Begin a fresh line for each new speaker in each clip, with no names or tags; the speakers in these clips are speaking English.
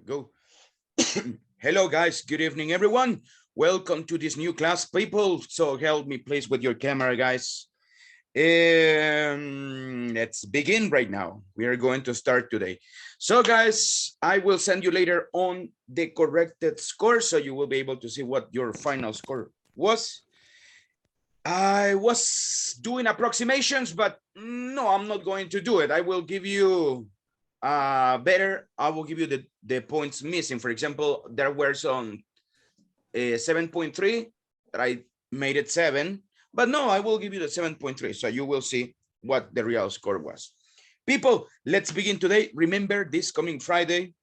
Go. Hello, guys. Good evening, everyone. Welcome to this new class, people. So help me, please, with your camera, guys. Let's begin right now. We are going to start today. So, guys, I will send you later on the corrected score, so you will be able to see what your final score was. I was doing approximations, but no, I'm not going to do it. I will give you I will give you the points missing. For example, there were some 7.3 that I made it 7, but no, I will give you the 7.3, so you will see what the real score was. People, let's begin today. Remember, this coming Friday,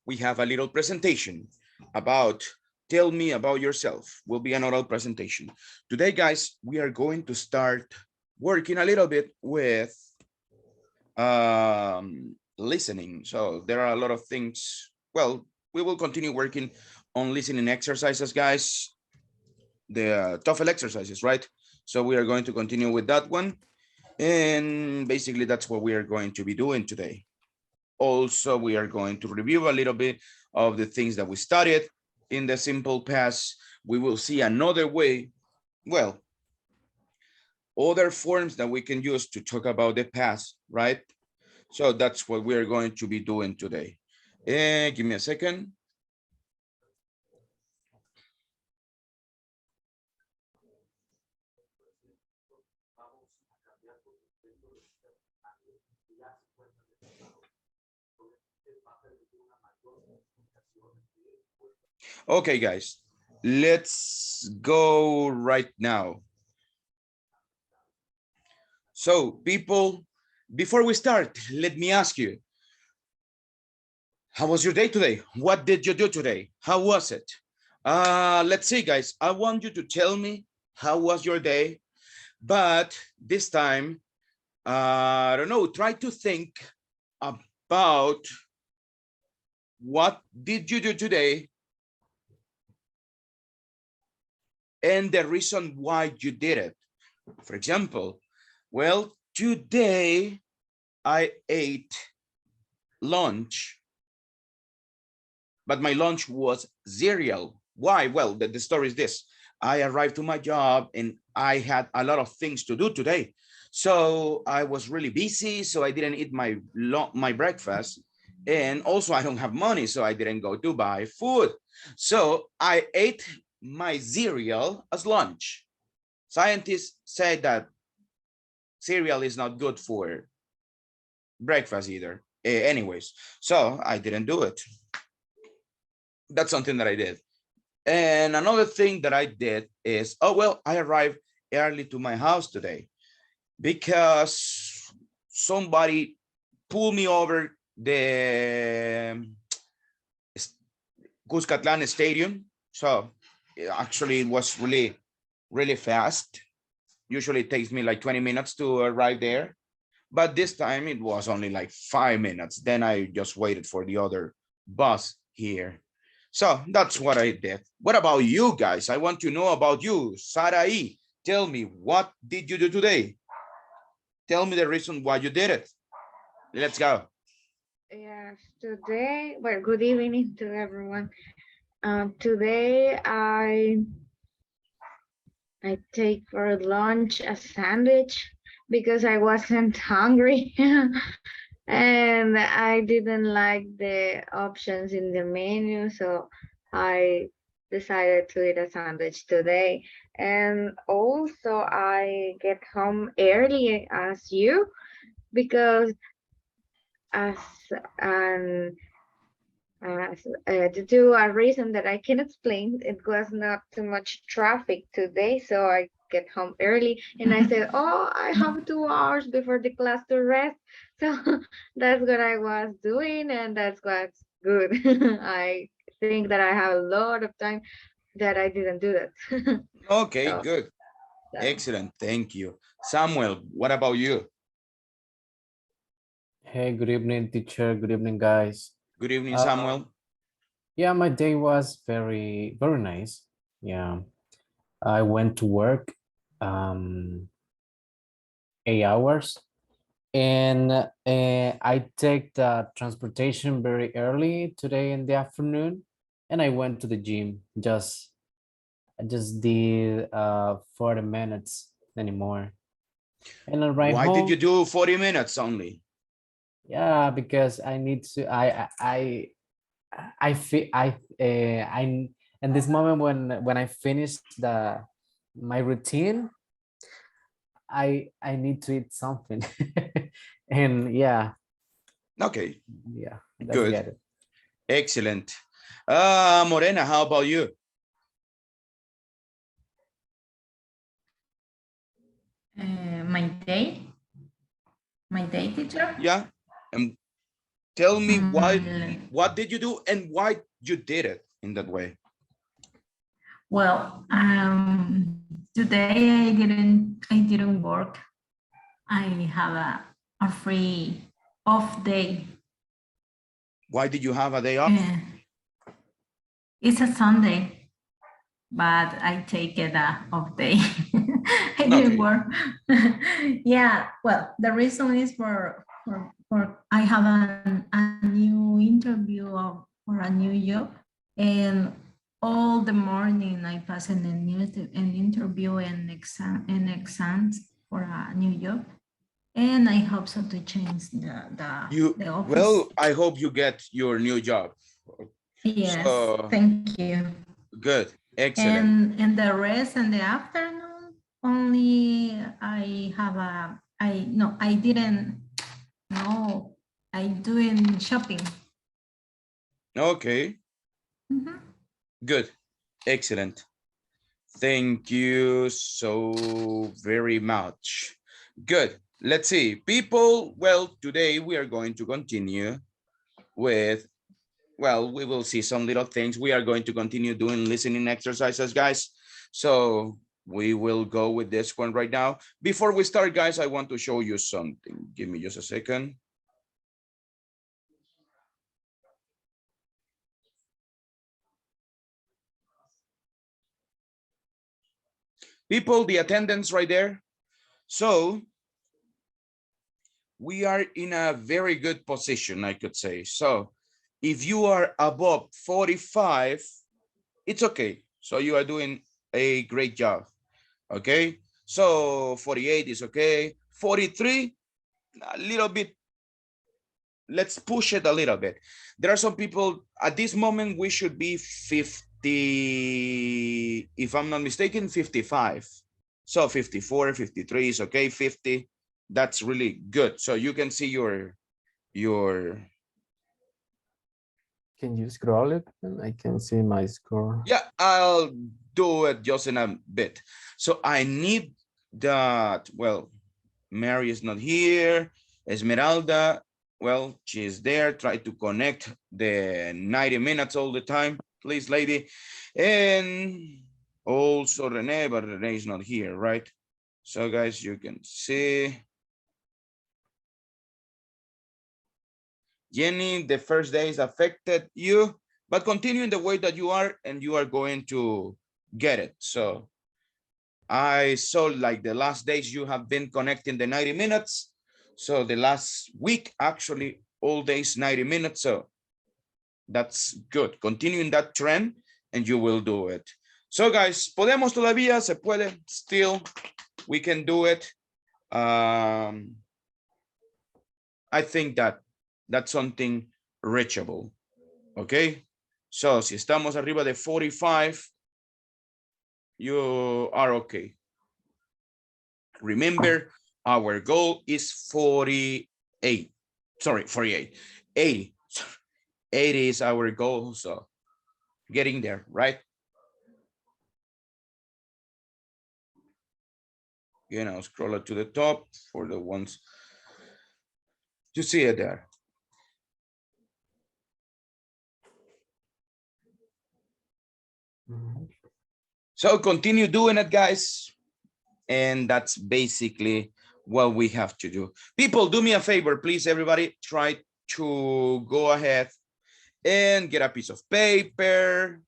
we have a little presentation about tell me about yourself. Will be an oral presentation. Today, guys, we are going to start working a little bit with listening. So there are a lot of things. Well, we will continue working on listening exercises, guys, the TOEFL exercises, right? So we are going to continue with that one, and basically that's what we are going to be doing today. Also, we are going to review a little bit of the things that we studied in the simple past. We will see another way, well, other forms that we can use to talk about the past, right? So that's what we're going to be doing today. Give me a second. Okay, guys, let's go right now. So people, before we start, let me ask you, how was your day today? What did you do today? How was it? Let's see, guys, I want you to tell me how was your day, but this time, I don't know, try to think about what did you do today and the reason why you did it. For example, well, today I ate lunch, but my lunch was cereal. Why? Well, the story is this. I arrived to my job and I had a lot of things to do today. So I was really busy, so I didn't eat my breakfast. And also I don't have money, so I didn't go to buy food. So I ate my cereal as lunch. Scientists say that cereal is not good for breakfast either. Anyways, so I didn't do it. That's something that I did. And another thing that I did is, oh, well, I arrived early to my house today because somebody pulled me over the Cuscatlan Stadium. So actually it was really, really fast. Usually it takes me like 20 minutes to arrive there. But this time it was only like 5 minutes. Then I just waited for the other bus here. So that's what I did. What about you guys? I want to know about you. Sarai, tell me, what did you do today? Tell me the reason why you did it. Let's go.
Yes, today, well, good evening to everyone. Today I take for lunch a sandwich because I wasn't hungry and I didn't like the options in the menu, so I decided to eat a sandwich today. And also I get home early as you because as an due to a reason that I can explain, it was not too much traffic today, so I get home early and I said, "Oh, I have 2 hours before the class to rest." So that's what I was doing, and that's what's good. I think that I have a lot of time that I didn't do that.
Okay,
So
good. Excellent. Thank you. Samuel, what about you?
Hey, good evening, teacher. Good evening, guys.
Good evening,
Uh,
Samuel.
yeah, my day was very, very nice. Yeah, I went to work 8 hours. And I take the transportation very early today in the afternoon, and I went to the gym. I just did 40 minutes anymore. And I ride
Why did you
home.
do 40 minutes only?
Yeah, because I need to. I feel I in this moment when I finish the my routine, I need to eat something. And yeah,
Okay,
yeah, let's
good.
get it.
Excellent. Morena, how about you?
My day, teacher.
Yeah. And tell me
Mm,
what did you do and why you did it in that way?
well, today I didn't work. I have a free off day.
Why did you have a day off?
Uh, it's a Sunday, but I take it off day. I didn't
Okay.
work. Yeah, well, the reason is for I have a new interview for a new job, and all the morning I pass an interview and exams for a new job, and I hope so to change the office.
Well, I hope you get your new job.
Yes,
So
thank you.
good. Excellent.
And the rest in the afternoon, only I have a I no I didn't no I doing shopping.
Okay.
Mhm.
Good. Excellent. Thank you so very much. Good. Let's see. People, well, today we are going to continue with, well, we will see some little things. We are going to continue doing listening exercises, guys. So we will go with this one right now. Before we start, guys, I want to show you something. Give me just a second. People, the attendance right there. So we are in a very good position, I could say. So if you are above 45, it's okay. So you are doing a great job. Okay. So 48 is okay. 43, a little bit. Let's push it a little bit. There are some people at this moment, we should be 50, if I'm not mistaken, 55. So 54, 53 is okay. 50, that's really good. So you can see your
Can you scroll it? And I can see my score.
yeah, I'll do it just in a bit. So I need that. Well, Mary is not here. Esmeralda, well, she's there. Try to connect the 90 minutes all the time, please, lady. And also Rene, but Rene is not here, right? So guys, you can see. Jenny, the first days affected you, but continue in the way that you are and you are going to get it. So I saw like the last days you have been connecting the 90 minutes. So the last week, actually all days 90 minutes. So that's good. Continue in that trend and you will do it. So guys, podemos todavía, se puede, still, we can do it. I think that that's something reachable. Okay. So si estamos arriba de 45, you are okay. Remember, our goal is 48. Sorry, 48. 80. 80 is our goal. So getting there, right? You know, scroll it to the top for the ones you see it there. So continue doing it, guys. And that's basically what we have to do. People, do me a favor, please, everybody. Try to go ahead and get a piece of paper.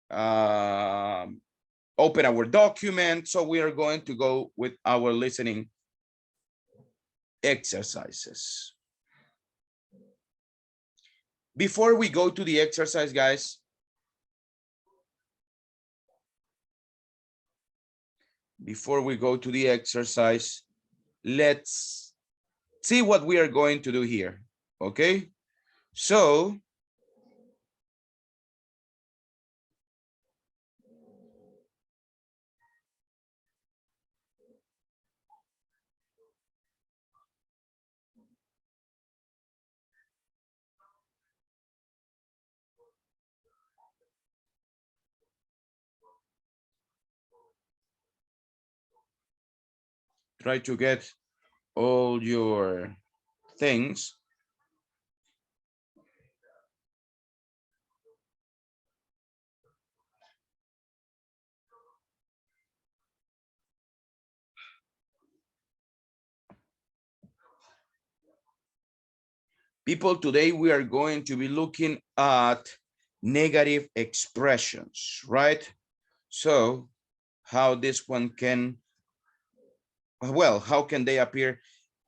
Open our document. So we are going to go with our listening exercises. Before we go to the exercise, guys, let's see what we are going to do here. Okay, so try to get all your things. People, today we are going to be looking at negative expressions, right? So how this one can, well, how can they appear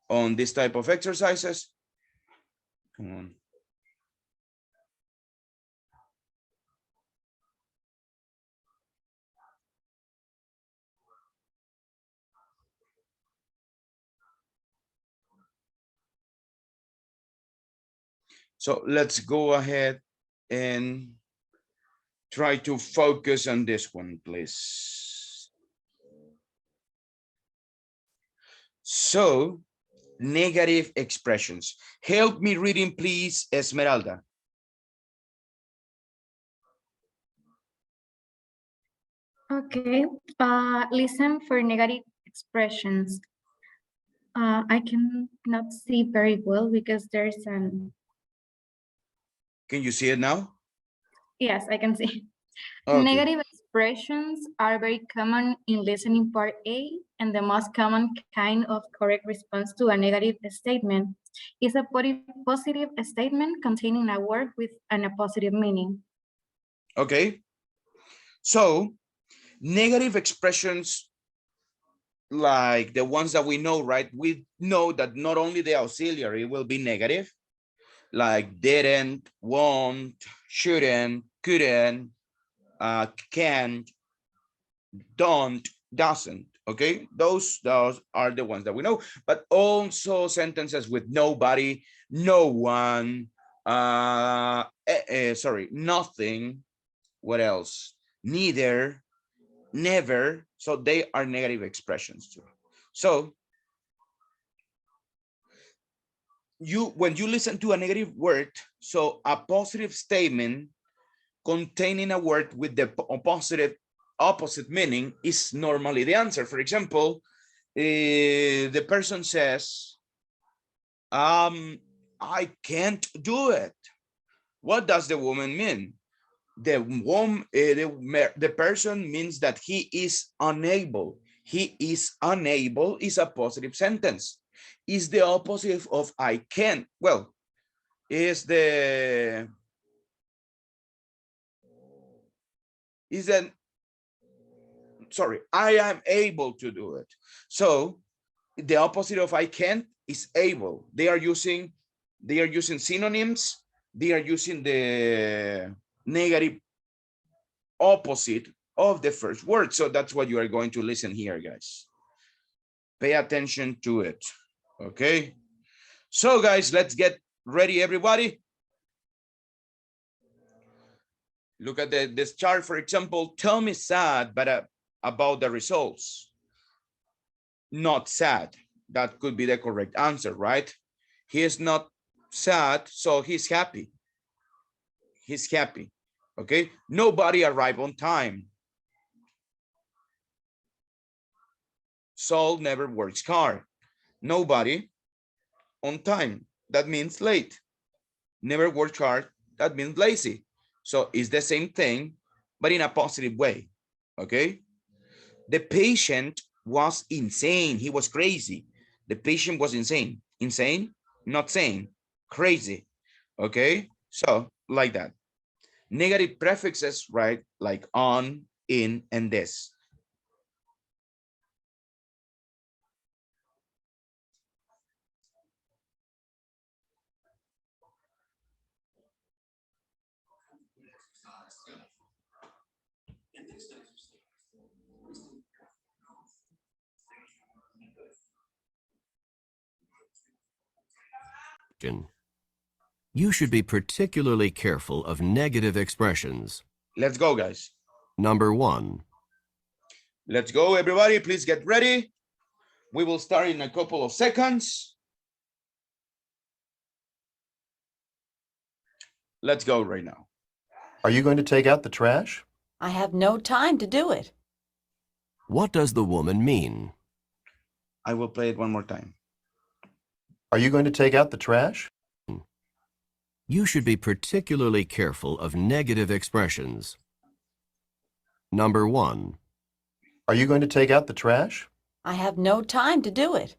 on this type of exercises? Come on. So let's go ahead and try to focus on this one, please. So, negative expressions. Help me reading, please, Esmeralda.
Okay, listen for negative expressions. I cannot see very well because there's an,
Can you see it now?
yes, I can see.
Okay.
Negative expressions are very common in listening part A, and the most common kind of correct response to a negative statement is a positive statement containing a word with a positive meaning.
Okay. So, negative expressions like the ones that we know, right? We know that not only the auxiliary will be negative, like didn't, won't, shouldn't, couldn't, can't, don't, doesn't. Okay, those are the ones that we know, but also sentences with nobody, no one, sorry, nothing, what else, neither, never. So they are negative expressions too. So when you listen to a negative word, so a positive statement containing a word with the opposite meaning is normally the answer. For example, the person says, I can't do it. What does the woman mean? The person means that he is unable. He is unable is a positive sentence. Is the opposite of I can't. Well, is an sorry, I am able to do it. So the opposite of I can't is able. They are using synonyms. They are using the negative opposite of the first word. So that's what you are going to listen here, guys. Pay attention to it. Okay. So guys, let's get ready, everybody. Look at this chart, for example. Tell me sad, but about the results. Not sad. That could be the correct answer, right? He is not sad, so he's happy. He's happy. Okay. Nobody arrived on time. Saul never works hard. Nobody on time. That means late. Never works hard. That means lazy. So it's the same thing, but in a positive way. Okay. The patient was insane. He was crazy. The patient was insane. Insane, not sane. Crazy. Okay. So like that. Negative prefixes, right? Like on, in, and this.
You should be particularly careful of negative expressions.
Let's go, guys.
Number 1.
Let's go, everybody. Please get ready. We will start in a couple of seconds. Let's go right now.
Are you going to take out the trash?
I have no time to do it.
What does the woman mean?
I will play it one more time.
Are you going to take out the trash?
You should be particularly careful of negative expressions. Number 1.
Are you going to take out the trash?
I have no time to do it.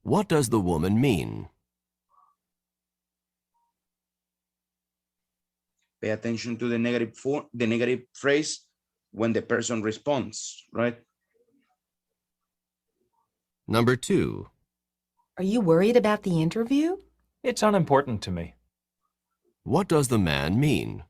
What does the woman mean?
Pay attention to the negative phrase when the person responds, right?
Number 2.
Are you worried about the interview?
It's unimportant to me.
What does the man mean?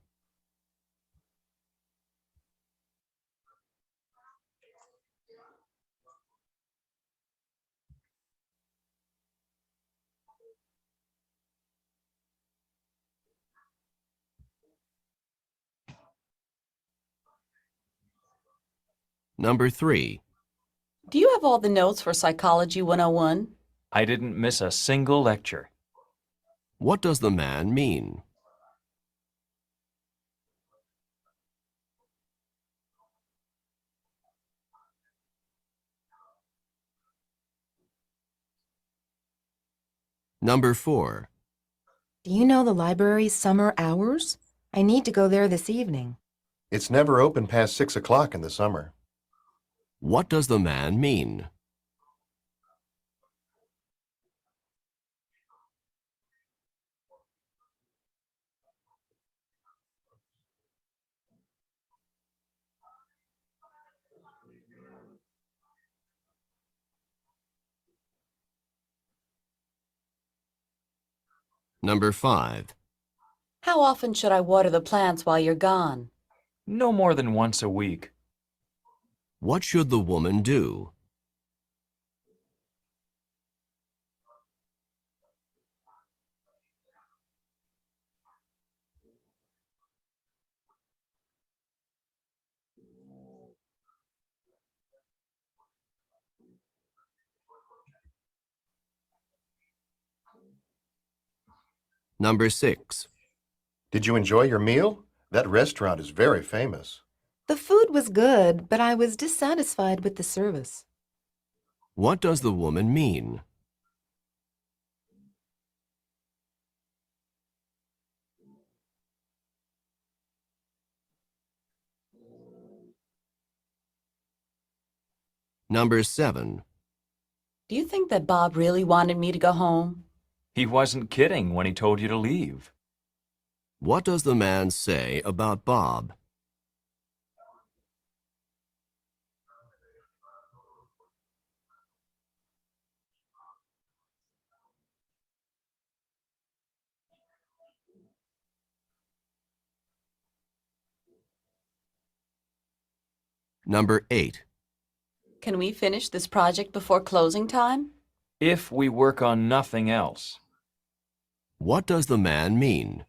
Number 3.
Do you have all the notes for Psychology 101?
I didn't miss a single lecture.
What does the man mean? Number 4.
Do you know the library's summer hours? I need to go there this evening.
It's never open past 6 o'clock in the summer.
What does the man mean? Number 5.
How often should I water the plants while you're gone?
No more than once a week.
What should the woman do? Number 6.
Did you enjoy your meal? That restaurant is very famous.
The food was good, but I was dissatisfied with the service.
What does the woman mean? Number 7.
Do you think that Bob really wanted me to go home?
He wasn't kidding when he told you to leave.
What does the man say about Bob? Number 8.
Can we finish this project before closing time?
If we work on nothing else.
What does the man mean?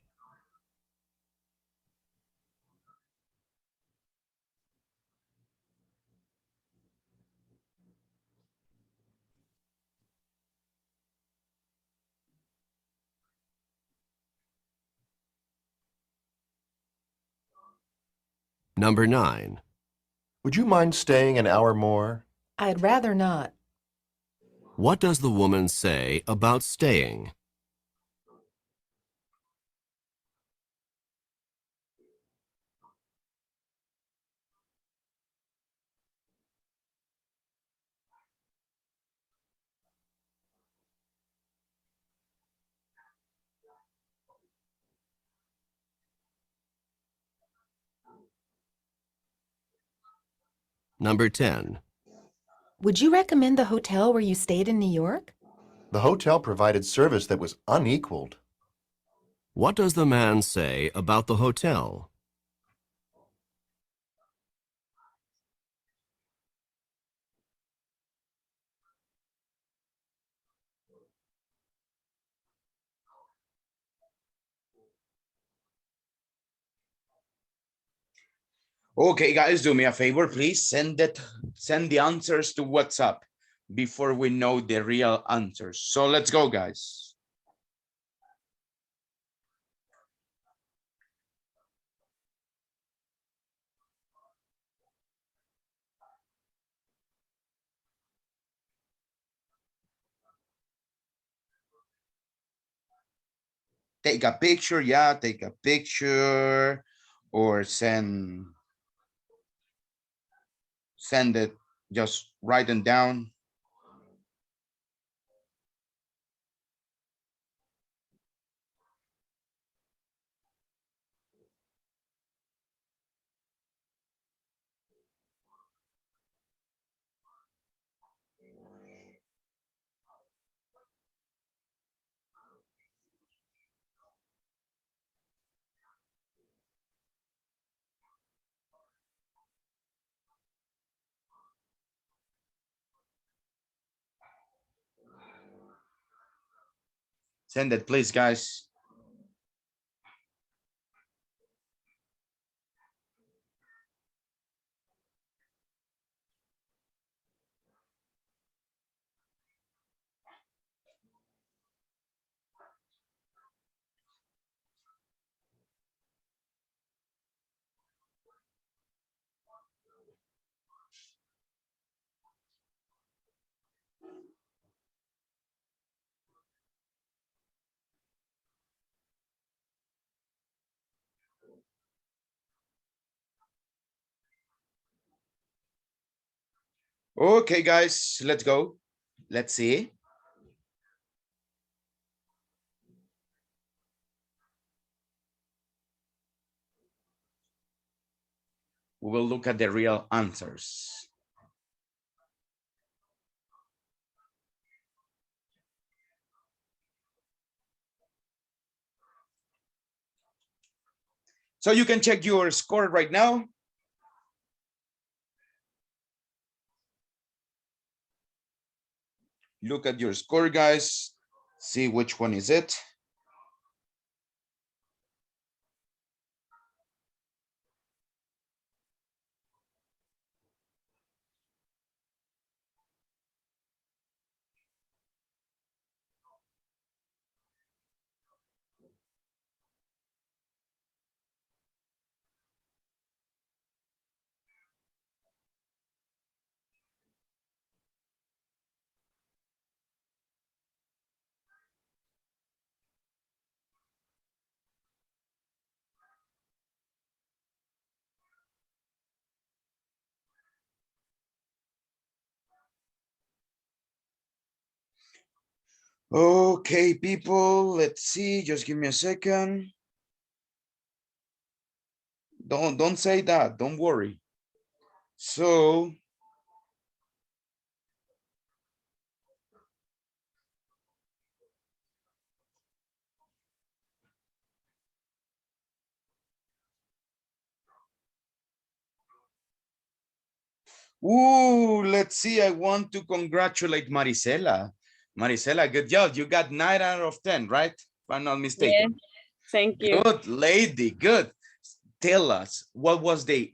Number 9.
Would you mind staying an hour more?
I'd rather not.
What does the woman say about staying? Number 10.
Would you recommend the hotel where you stayed in New York?
The hotel provided service that was unequaled.
What does the man say about the hotel?
Okay, guys, do me a favor, please. Send the answers to WhatsApp before we know the real answers. So let's go, guys. Take a picture, yeah, take a picture, or send it, just write them down. Send it, please, guys. Okay, guys, let's go. Let's see. We will look at the real answers. So you can check your score right now. Look at your score, guys. See which one is it. Okay, people, let's see. Just give me a second. Don't say that. Don't worry. So let's see. I want to congratulate Marisela. Marisela, good job. You got 9 out of 10, right? If I'm not mistaken.
Thank you.
Good lady, good. Tell us, what was the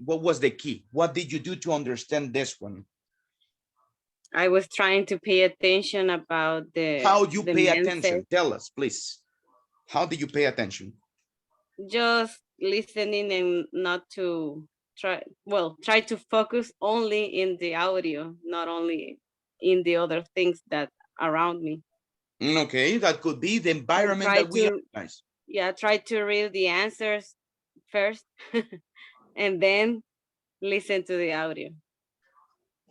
key? What did you do to understand this one?
I was trying to pay attention about
How you
the
pay
mindset.
attention? Tell us, please. How did you pay attention?
Just listening and not to try to focus only in the audio, not only in the other things that around me.
Okay, that could be the
And
environment
try
that we
to,
recognize.
yeah, try to read the answers first and then listen to the audio.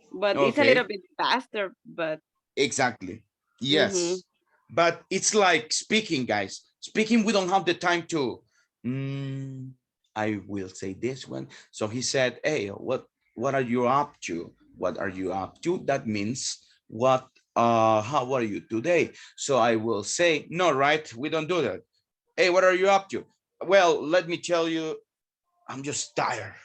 But it's a little
Okay,
bit faster, but
exactly. Yes, but it's like speaking, guys. Speaking, we don't have the time to. I will say this one. So he said, "Hey, what are you up to? What are you up to?" That means what? How are you today? So I will say, no, right? We don't do that. Hey, what are you up to? Well, let me tell you, I'm just tired.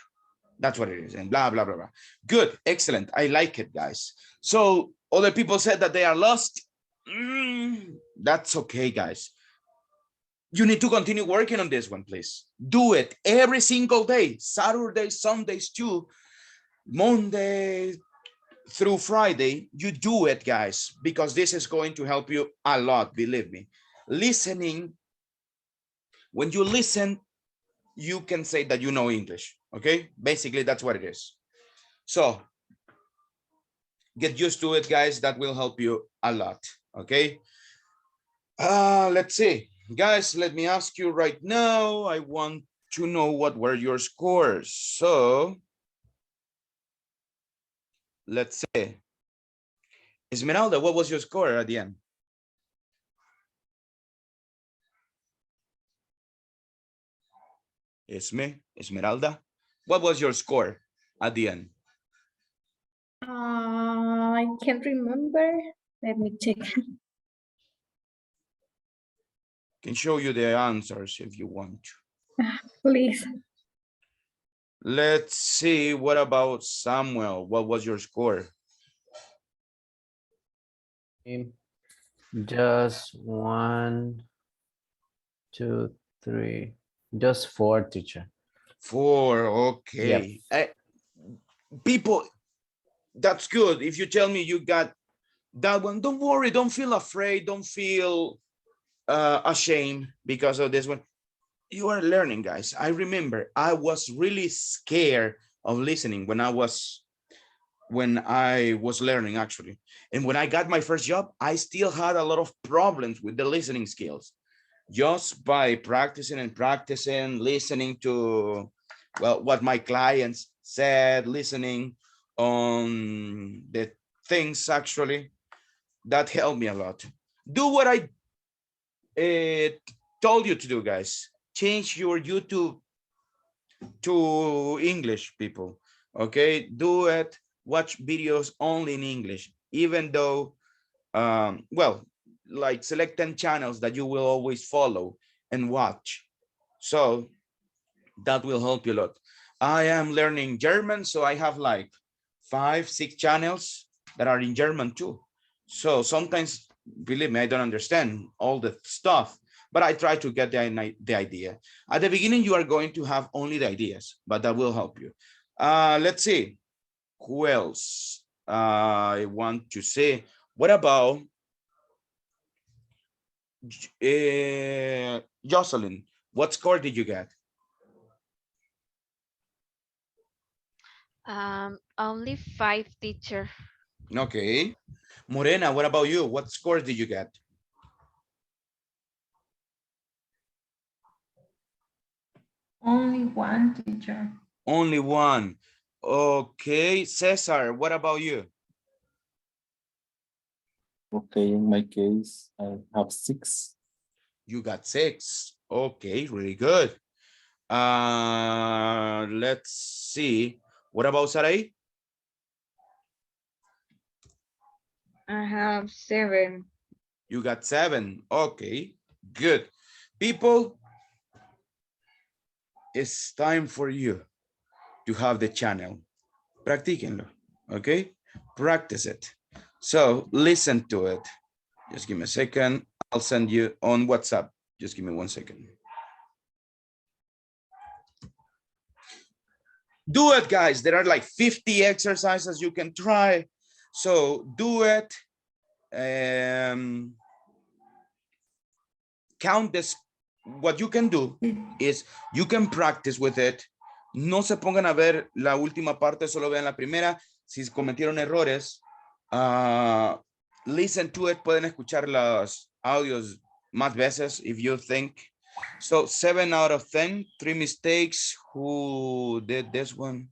That's what it is, and blah, blah, blah, blah. Good, excellent. I like it, guys. So other people said that they are lost. That's okay, guys. you need to continue working on this one, please. Do it every single day, Saturdays, Sundays too, Monday through Friday. You do it, guys, because this is going to help you a lot, believe me. Listening, when you listen, you can say that you know English, okay? Basically, that's what it is. So get used to it, guys. That will help you a lot, okay? Let's see. Guys, let me ask you right now. I want to know what were your scores. So let's say, Esmeralda, what was your score at the end? Esmeralda, what was your score at the end?
I can't remember. Let me check.
Can show you the answers if you want to.
Please.
Let's see. What about Samuel? What was your score?
Just 1, 2, 3, just 4, teacher.
4. Okay. People, that's good. If you tell me you got that one, don't worry. Don't feel afraid. Don't feel ashamed because of this one. You are learning, guys. I remember I was really scared of listening when I was learning, actually. And when I got my first job, I still had a lot of problems with the listening skills. Just by practicing and practicing, listening to, well, what my clients said, listening on the things, actually, that helped me a lot. Do what I told you to do, guys. Change your YouTube to English, people. Okay, do it. Watch videos only in English, even though, well, like select 10 channels that you will always follow and watch. So that will help you a lot. I am learning German, so I have like 5, 6 channels that are in German too. So sometimes, believe me, I don't understand all the stuff, but I try to get the idea. At the beginning, you are going to have only the ideas, but that will help you. Let's see. Who else? I want to say, what about Jocelyn? What score did you get?
Only 5, teacher.
Okay. Morena, what about you? What score did you get?
Only 1, teacher.
Only 1. Okay. Cesar, what about you?
Okay, in my case, I have 6.
You got 6. Okay, really good. Let's see. What about Sarai?
I have 7.
You got 7. Okay, good. People, it's time for you to have the channel. Practíquenlo, okay? Practice it. So listen to it. Just give me a second. I'll send you on WhatsApp. Just give me 1 second. Do it, guys. There are like 50 exercises you can try. So do it. Count this. What you can do is you can practice with it. No se pongan a ver la última parte, solo vean la primera. Si cometieron errores, listen to it. Pueden escuchar los audios más veces if you think. So 7 out of 10, 3 mistakes. Who did this one?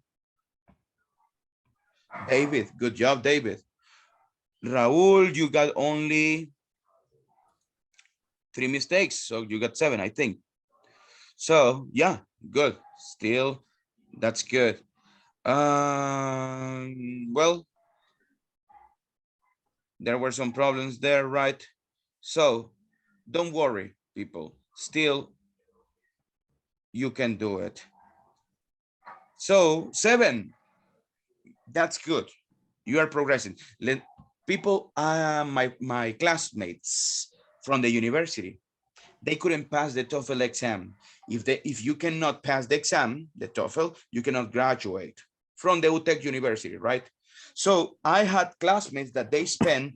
David, good job, David. Raul, you got only 3 mistakes, so you got 7, I think. So yeah, good. Still, that's good. Well, there were some problems there, right? So don't worry, people. Still, you can do it. So 7, that's good. You are progressing. People, my classmates from the university, they couldn't pass the TOEFL exam. If you cannot pass the exam, the TOEFL, you cannot graduate from the UTEC University, right? So I had classmates that they spent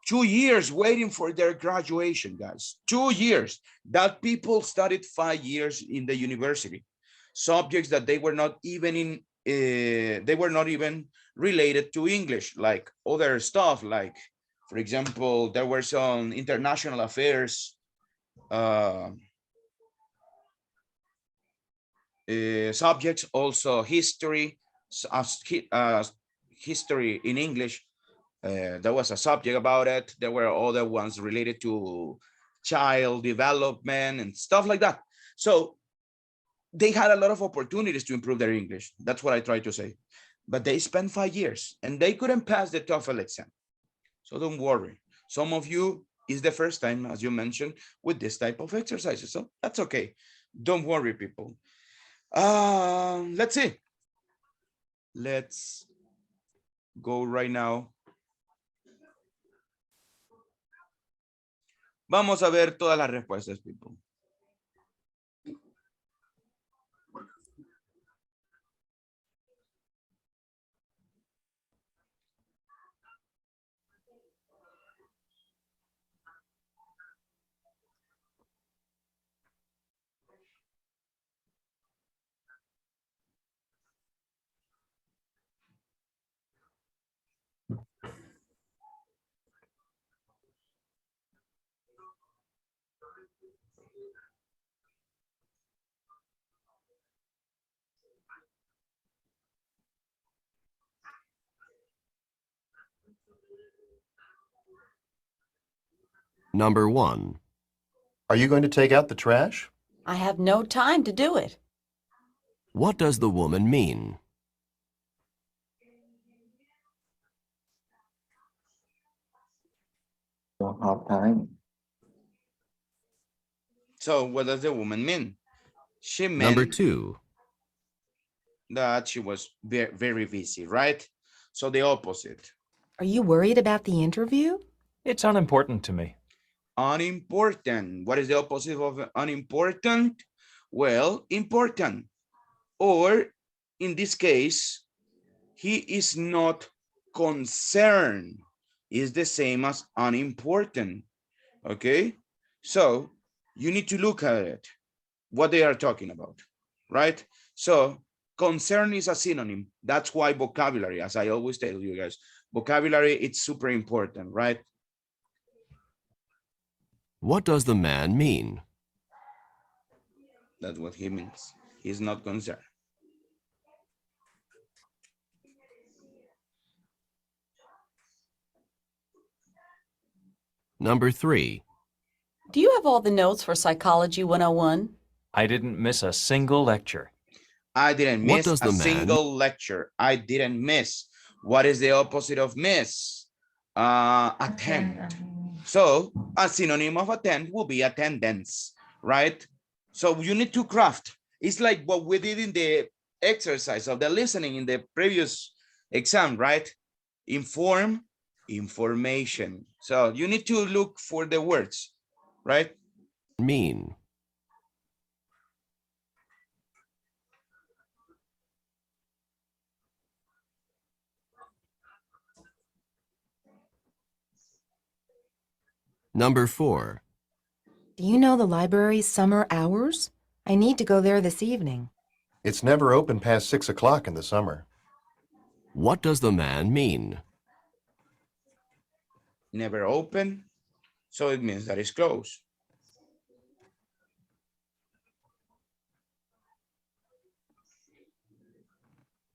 2 years waiting for their graduation, guys. 2 years. That people studied 5 years in the university, subjects that they were not even in. They were not even related to English, like other stuff. Like, for example, there were some international affairs subjects, also history, history in English. There was a subject about it. There were other ones related to child development and stuff like that. So they had a lot of opportunities to improve their English. That's what I try to say. But they spent 5 years and they couldn't pass the TOEFL exam. So don't worry. Some of you is the first time, as you mentioned, with this type of exercises. So that's okay. Don't worry, people. Let's see. Let's go right now. Vamos a ver todas las respuestas, people.
Number 1.
Are you going to take out the trash?
I have no time to do it.
What does the woman mean?
Don't have time.
So what does the woman mean? She
Number
meant
2.
that she was very, very busy, right? So the opposite.
Are you worried about the interview?
It's unimportant to me.
Unimportant. What is the opposite of unimportant? Well, important. Or in this case, he is not concerned. Is the same as unimportant. Okay? So you need to look at it, what they are talking about, right? So concern is a synonym. That's why vocabulary, as I always tell you guys, vocabulary, it's super important, right?
What does the man mean?
That's what he means. He's not concerned.
Number 3.
Do you have all the notes for Psychology 101?
I didn't miss a single lecture.
I didn't
What
miss
does
a
the man-
single lecture. I didn't miss. What is the opposite of miss? Attend. So a synonym of attend will be attendance, right? So you need to craft. It's like what we did in the exercise of the listening in the previous exam, right? Inform, information. So you need to look for the words, right?
Mean. Number 4.
Do you know the library's summer hours? I need to go there this evening.
It's never open past 6 o'clock in the summer.
What does the man mean?
Never open. So it means that it's closed.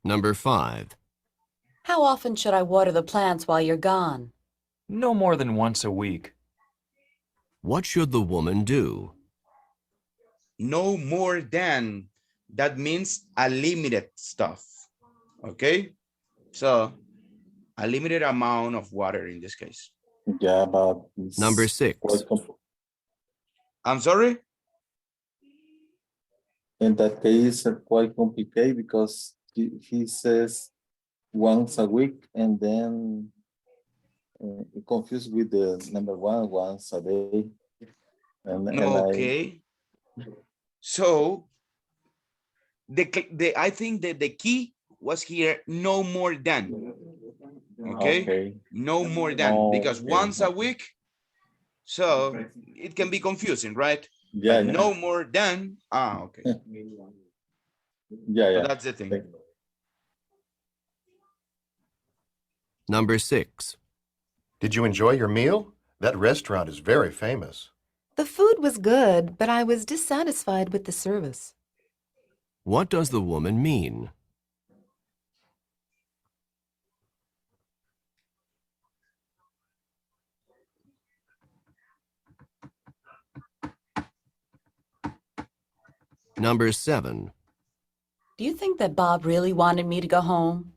Number 5.
How often should I water the plants while you're gone?
No more than once a week.
What should the woman do?
No more than. That means a limited stuff. Okay? So a limited amount of water in this case.
Yeah, but it's
Number 6.
I'm sorry?
In that case, it's quite complicated because he says once a week and then confused with the number 1 once a day. And
Okay. So I think that the key was here, no more than. Okay. No more than, because once a week, so it can be confusing, right?
Yeah,
But no more than, okay.
Yeah,
So
yeah.
that's the thing.
Number 6.
Did you enjoy your meal? That restaurant is very famous.
The food was good, but I was dissatisfied with the service.
What does the woman mean? Number 7.
Do you think that Bob really wanted me to go home?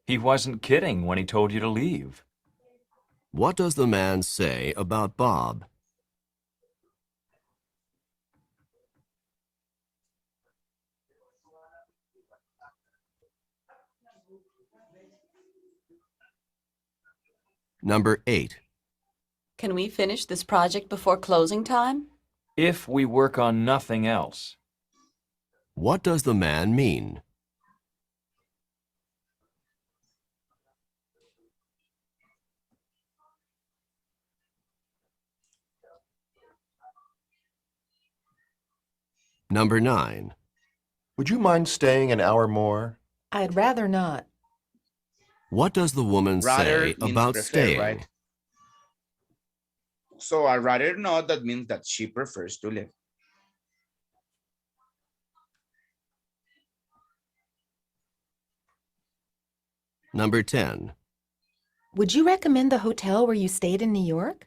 He wasn't kidding when he told you to leave.
What does the man say about Bob? Number 8.
Can we finish this project before closing time?
If we work on nothing else.
What does the man mean? Number 9.
Would you mind staying an hour more?
I'd rather not.
What does the woman
Rather
say
means
about
prefer,
staying?
right? So I rather not, that means that she prefers to live.
Number 10.
Would you recommend the hotel where you stayed in New York?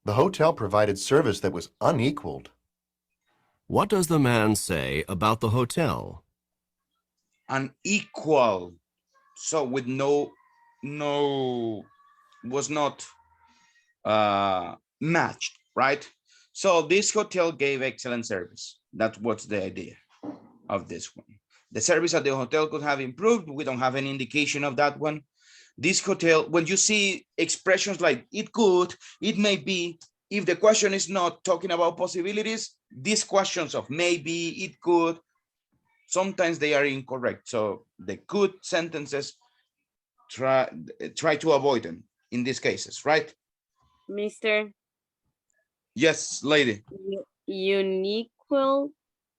The hotel provided service that was unequaled.
What does the man say about the hotel?
Unequal. So with no, was not matched, right? So this hotel gave excellent service. That's what's the idea of this one. The service at the hotel could have improved. We don't have any indication of that one. This hotel, when you see expressions like it could, it may be, if the question is not talking about possibilities, these questions of maybe, it could, sometimes they are incorrect. So the could sentences, try to avoid them in these cases, right?
Mr.
Yes, lady.
Unequal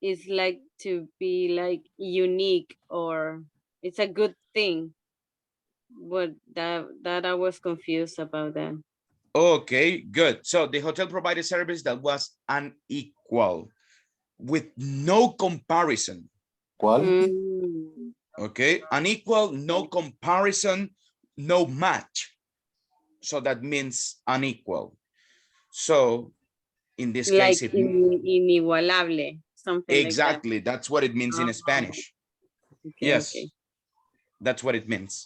is like to be like unique, or it's a good thing. But that I was confused about that.
Okay, good. So the hotel provided service that was unequal, with no comparison. Okay, unequal, no comparison, no match. So that means unequal. So in this
Like
case,
inigualable, something
exactly,
like that.
that's what it means in Spanish.
Okay,
Yes,
okay.
that's what it means.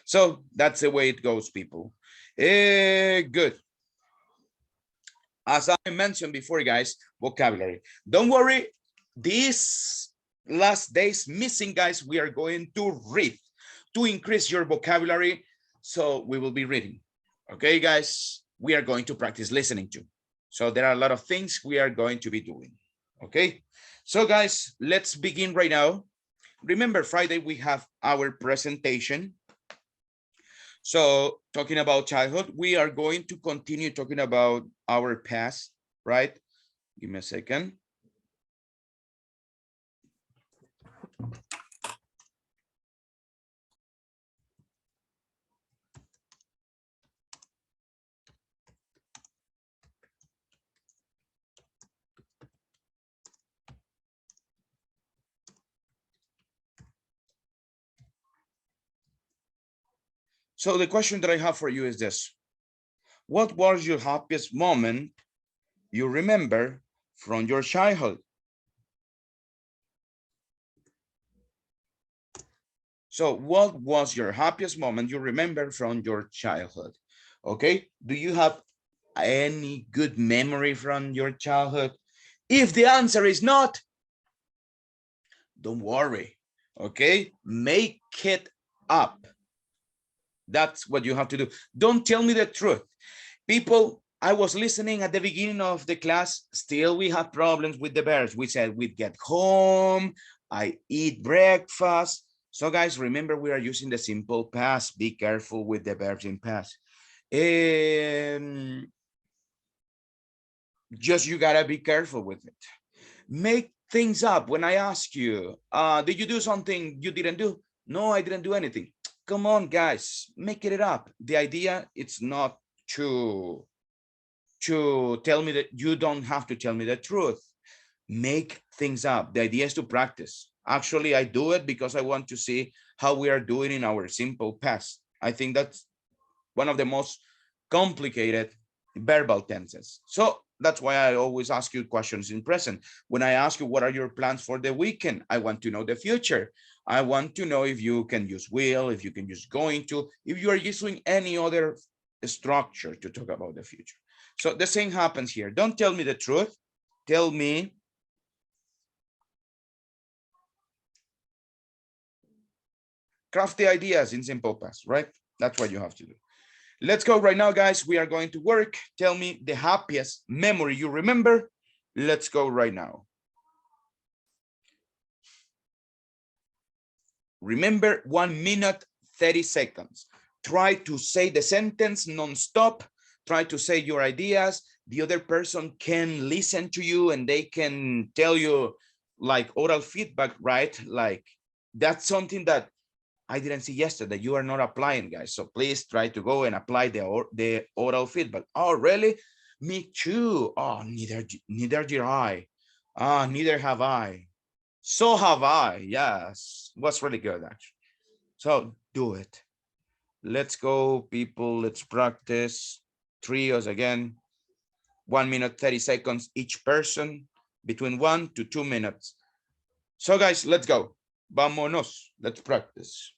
So that's the way it goes, people. Good. As I mentioned before, guys, vocabulary. Don't worry, these last days missing, guys, we are going to read to increase your vocabulary. So we will be reading. Okay, guys, we are going to practice listening to. So there are a lot of things we are going to be doing. Okay, so guys, let's begin right now. Remember, Friday we have our presentation. So talking about childhood, we are going to continue talking about our past, right? Give me a second. So the question that I have for you is this. What was your happiest moment you remember from your childhood? So what was your happiest moment you remember from your childhood? Okay, do you have any good memory from your childhood? If the answer is not, don't worry, okay? Make it up. That's what you have to do. Don't tell me the truth. People, I was listening at the beginning of the class. Still, we have problems with the verbs. We said we get home, I eat breakfast. So guys, remember we are using the simple past. Be careful with the verbs in past. Just you gotta be careful with it. Make things up. When I ask you, did you do something you didn't do? No, I didn't do anything. Come on, guys, make it up. The idea, it's not to tell me that you don't have to tell me the truth. Make things up. The idea is to practice. Actually, I do it because I want to see how we are doing in our simple past. I think that's one of the most complicated verbal tenses. So that's why I always ask you questions in present. When I ask you, what are your plans for the weekend? I want to know the future. I want to know if you can use will, if you can use going to, if you are using any other structure to talk about the future. So the same happens here. Don't tell me the truth. Tell me craft the ideas in simple past, right? That's what you have to do. Let's go right now, guys. We are going to work. Tell me the happiest memory you remember. Let's go right now. Remember 1 minute, 30 seconds. Try to say the sentence non-stop. Try to say your ideas. The other person can listen to you and they can tell you like oral feedback, right? Like that's something that I didn't see yesterday. You are not applying, guys. So please try to go and apply the oral feedback. Oh, really? Me too. Oh, neither did I. Ah, neither have I. So have I. Yes, was really good actually. So do it. Let's go, people. Let's practice. Trios again. 1 minute, 30 seconds each person, between 1 to 2 minutes. So guys, let's go. Vámonos. Let's practice.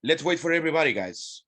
Let's wait for everybody, guys.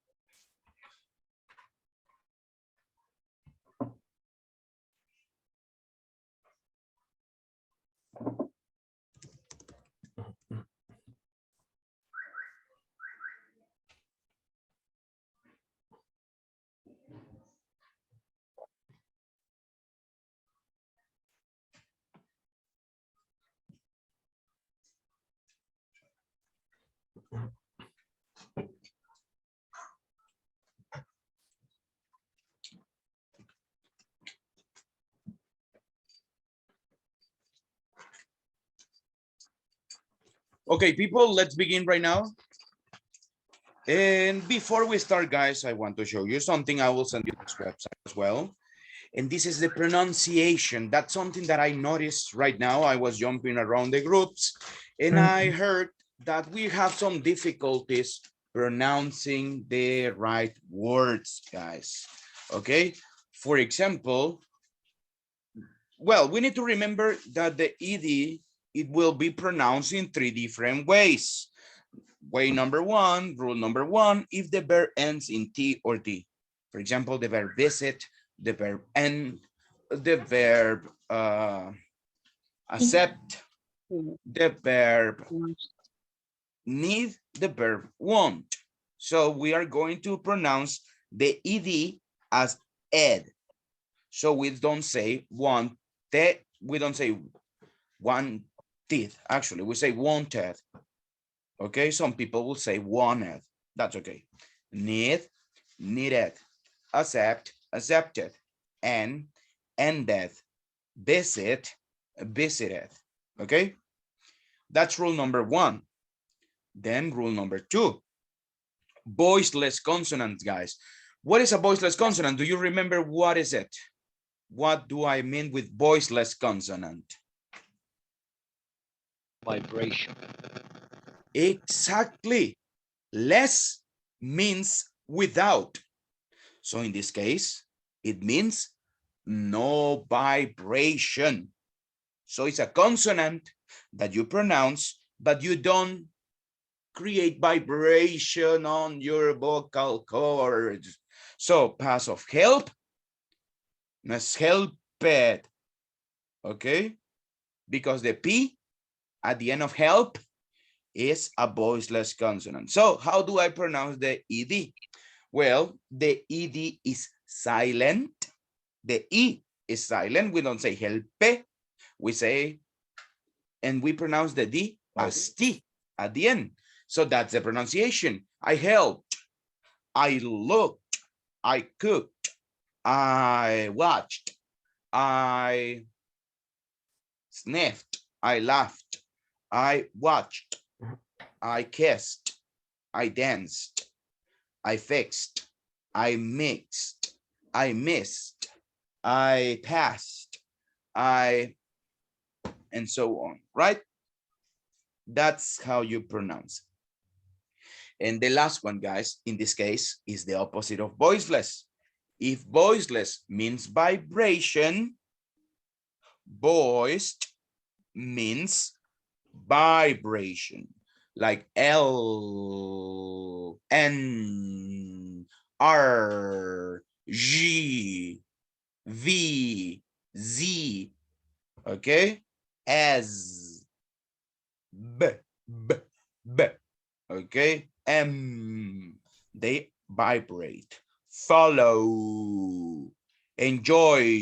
Okay, people, let's begin right now. And before we start, guys, I want to show you something. I will send you this website as well. And this is the pronunciation. That's something that I noticed right now. I was jumping around the groups and I heard that we have some difficulties pronouncing the right words, guys. Okay, for example, well, we need to remember that the ed, it will be pronounced in 3 different ways. Way number one, rule number one, if the verb ends in T or D. For example, the verb visit, the verb end, the verb accept, the verb need, the verb want. So we are going to pronounce the ed as ed. So we don't say wanted, we don't say wanted, actually, we say wanted. Okay, some people will say wanted, that's okay. Need, needed, accept, accepted, and ended, visit, visited. Okay, that's rule number one. Then rule number two, voiceless consonants, guys. What is a voiceless consonant? Do you remember what is it? What do I mean with voiceless consonant?
Vibration.
Exactly. Less means without. So in this case, it means no vibration. So it's a consonant that you pronounce, but you don't create vibration on your vocal cords. So pass of help, must help it. Okay? Because the P at the end of help is a voiceless consonant. So how do I pronounce the ED? Well, the ED is silent. The E is silent. We don't say helpe. We say, and we pronounce the D as T at the end. So that's the pronunciation. I helped, I looked, I cooked, I watched, I sniffed, I laughed, I watched, I kissed, I danced, I fixed, I mixed, I missed, I passed, I, and so on, right? That's how you pronounce. And the last one, guys, in this case, is the opposite of voiceless. If voiceless means vibration, voiced means vibration, like L, N, R, G, V, Z, okay? S, B, B, B, okay? M, they vibrate, follow, enjoy,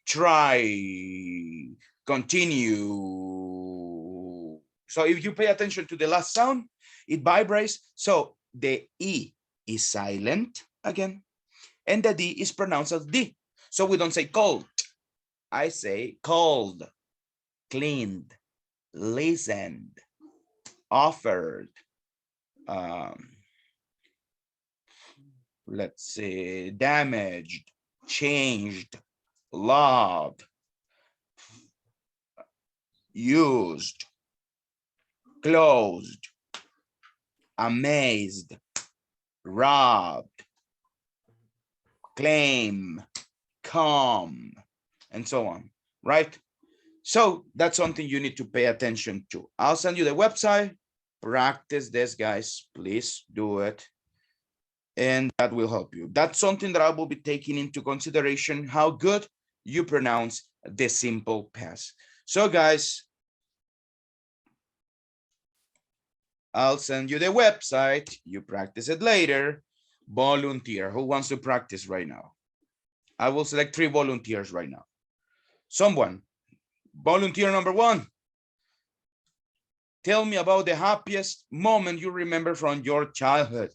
try, continue. So if you pay attention to the last sound, it vibrates. So the E is silent again, and the D is pronounced as D. So we don't say cold. I say cold, cleaned, listened, offered. Let's see, damaged, changed, loved, used, closed, amazed, robbed, claim, calm, and so on, right? So that's something you need to pay attention to. I'll send you the website. Practice this, guys. Please do it. And that will help you. That's something that I will be taking into consideration, how good you pronounce the simple past. So guys, I'll send you the website. You practice it later. Volunteer. Who wants to practice right now? I will select 3 volunteers right now. Someone. Volunteer number 1. Tell me about the happiest moment you remember from your childhood.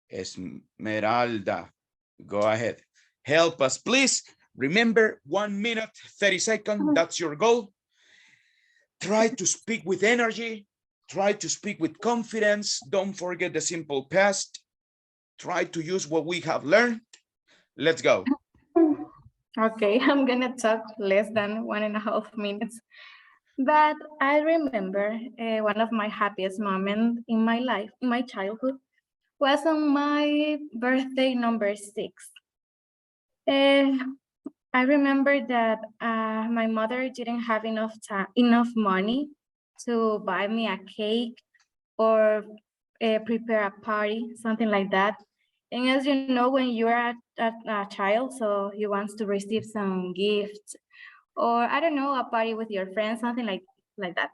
Esmeralda, go ahead. Help us, please. Remember, 1 minute, 30 seconds. That's your goal. Try to speak with energy. Try to speak with confidence. Don't forget the simple past. Try to use what we have learned. Let's go.
Okay, I'm gonna talk less than 1.5 minutes. But I remember one of my happiest moments in my life, in my childhood, was on my birthday number 6. I remember that my mother didn't have enough money to buy me a cake or prepare a party, something like that. And as you know, when you're a child, so you want to receive some gifts, or I don't know, a party with your friends, something like that.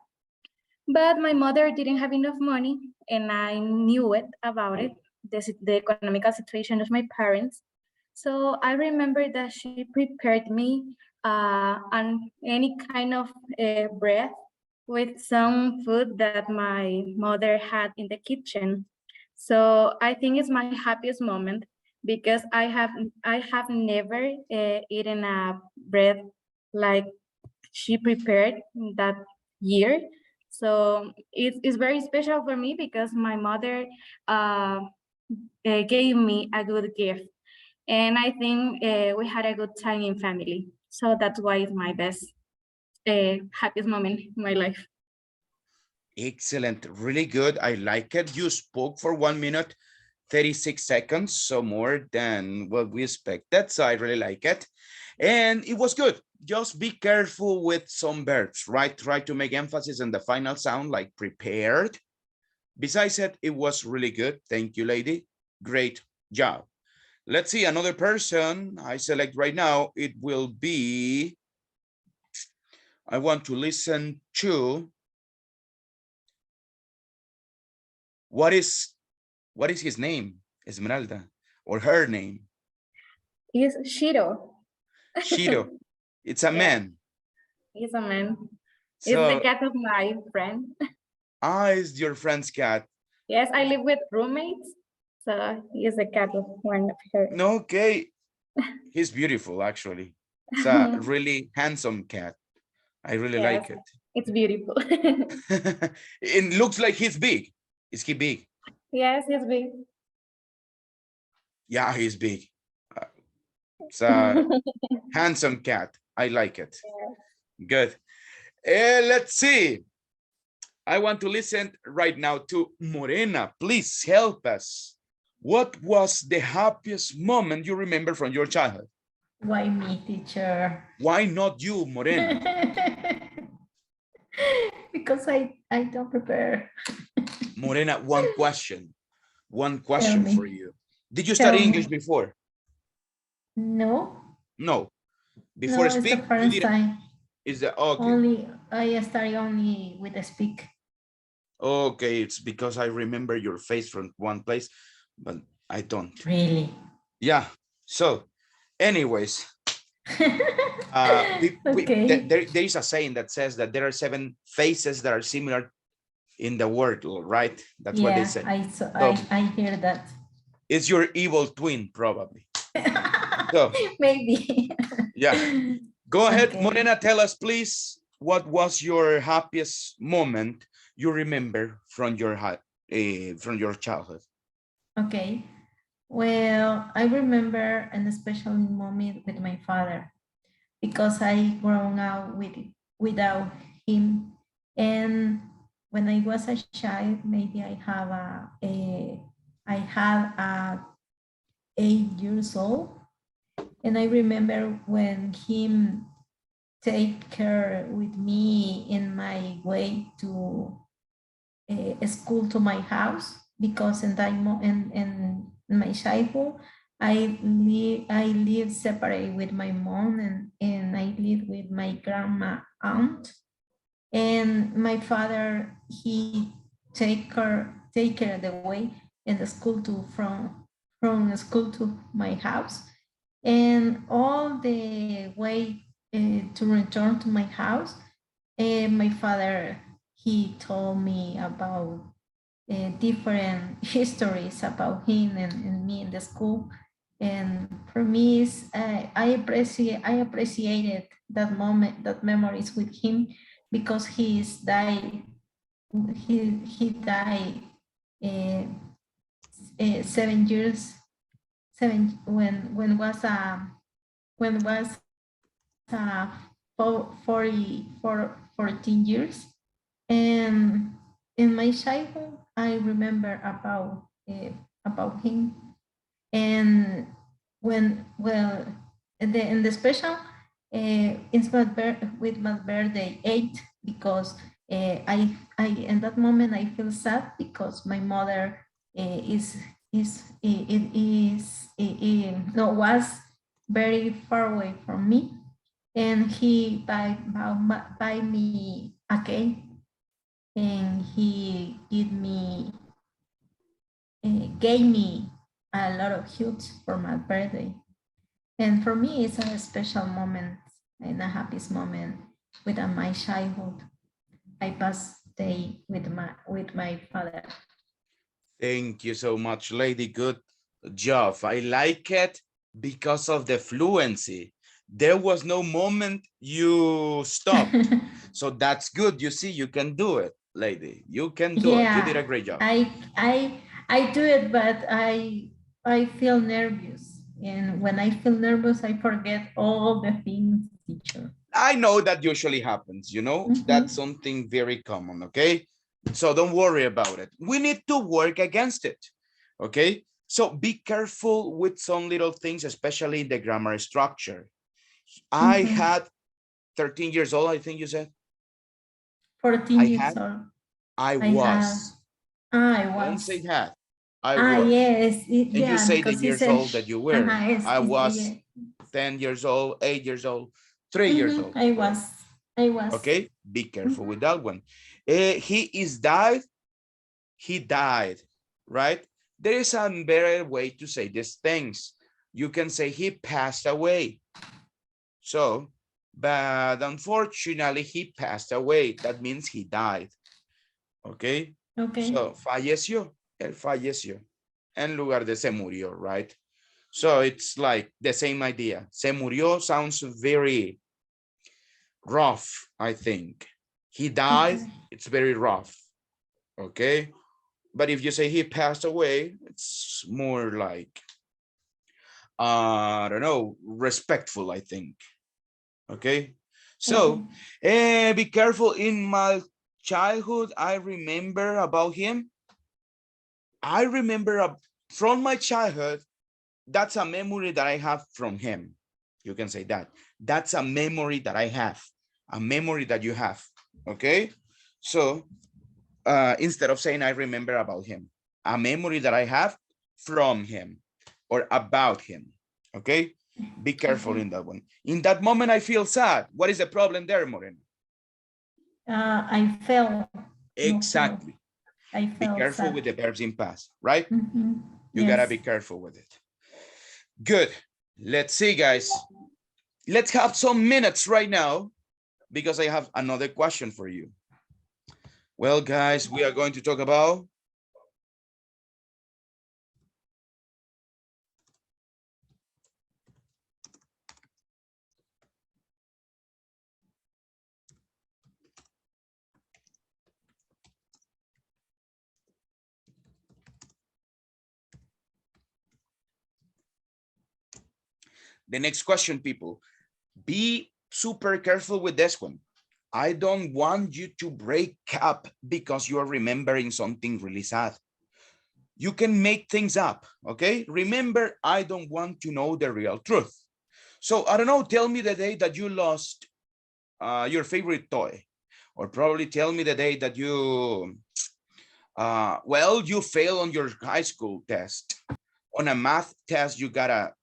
But my mother didn't have enough money, and I knew it about it, the economical situation of my parents. So I remember that she prepared me on any kind of bread with some food that my mother had in the kitchen. So I think it's my happiest moment because I have never eaten a bread like she prepared that year. So it's very special for me because my mother gave me a good gift. And I think we had a good time in family. So that's why it's my best, happiest moment in my life.
Excellent. Really good. I like it. You spoke for 1 minute, 36 seconds, so more than what we expected. So I really like it. And it was good. Just be careful with some verbs, right? Try to make emphasis on the final sound, like prepared. Besides it, it was really good. Thank you, lady. Great job. Let's see another person I select right now. It will be, I want to listen to, what is his name, Esmeralda, or her name?
It's Shiro.
Shiro. It's a man.
He's a man. It's the
So,
cat of my friend.
it's your friend's cat.
Yes, I live with roommates. So he is the cat of one of her.
Okay. He's beautiful, actually. It's a really handsome cat. I really
Yes,
like it.
it's beautiful.
It looks like he's big. Is he big?
Yes, he's big.
Yeah, he's big. It's a handsome cat. I like it. Good. Let's see. I want to listen right now to Morena. Please help us. What was the happiest moment you remember from your childhood?
Why me, teacher?
Why not you, Morena?
Because I don't prepare.
Morena, one question
me.
for you. Did you
Tell
study
me.
English before?
No.
No. Before
No, it's
speak,
the first time.
Is that okay?
Only I study only with the speak.
Okay, it's because I remember your face from one place, but I don't.
Really?
Yeah. So, anyways,
Okay.
there is a saying that says that there are 7 faces that are similar in the world, right? That's what they
Yeah,
say.
I hear that.
It's your evil twin, probably. So,
maybe.
yeah. Go ahead,
Okay.
Morena, tell us, please, what was your happiest moment you remember from your childhood?
Okay. Well, I remember an special moment with my father because I grown up without him. And when I was a child, maybe I had 8 years old. And I remember when him take care with me in my way to a school to my house, because in that in my childhood, I live separate with my mom, and I live with my grandma aunt, and my father, he take care the way in the school to from the school to my house, and all the way to return to my house, my father, he told me about different histories about him and me in the school. And for me, I appreciated that moment, that memories with him, because he died uh, 7 years, when was uh, 14 years. And in my childhood, I remember about him. And when, well, in the special, it's with my birthday 8, because I in that moment I feel sad, because my mother no, was very far away from me, and he buy me a cake, and he gave me a lot of hugs for my birthday. And for me, it's a special moment and a happiest moment with my childhood. I passed day with my father.
Thank you so much, lady. Good job. I like it because of the fluency. There was no moment you stopped. So that's good. You see, you can do it, lady. You can do it. You did a great job.
I do it, but I feel nervous. And when I feel nervous, I forget all the things, teacher.
I know that usually happens, you know, that's something very common, okay? So don't worry about it. We need to work against it, okay? So be careful with some little things, especially in the grammar structure. I had 13 years old, I think you said.
14 years old.
I was. Don't say had. I was.
Yes.
And you say the
because he
years
said,
old that you were. I was
yeah.
10 years old, 8 years old, 3 years old.
I was.
Okay, be careful with that one. He is died. He died, right? There is a better way to say these things. You can say he passed away. So, but unfortunately, he passed away. That means he died. Okay. So, falleció. Él falleció. En lugar de se murió, right? So it's like the same idea. Se murió sounds very rough, I think. He died, it's very rough. Okay. But if you say he passed away, it's more like, I don't know, respectful, I think. Okay. So be careful. In my childhood, I remember about him. I remember from my childhood, that's a memory that I have from him. You can say that. That's a memory that I have. A memory that you have. Okay. So instead of saying I remember about him, a memory that I have from him or about him. Okay. Be careful in that one. In that moment, I feel sad. What is the problem there, Moreno?
I felt.
Exactly.
I
be
felt
careful
sad.
with the verbs in past, right? You
Yes.
gotta be careful with it. Good. Let's see, guys. Let's have some minutes right now because I have another question for you. Well, guys, we are going to talk about the next question, people. Be super careful with this one. I don't want you to break up because you are remembering something really sad. You can make things up, okay? Remember, I don't want to know the real truth. So I don't know, tell me the day that you lost your favorite toy, or probably tell me the day that you Well, you fail on your high school test. On a math test, you got a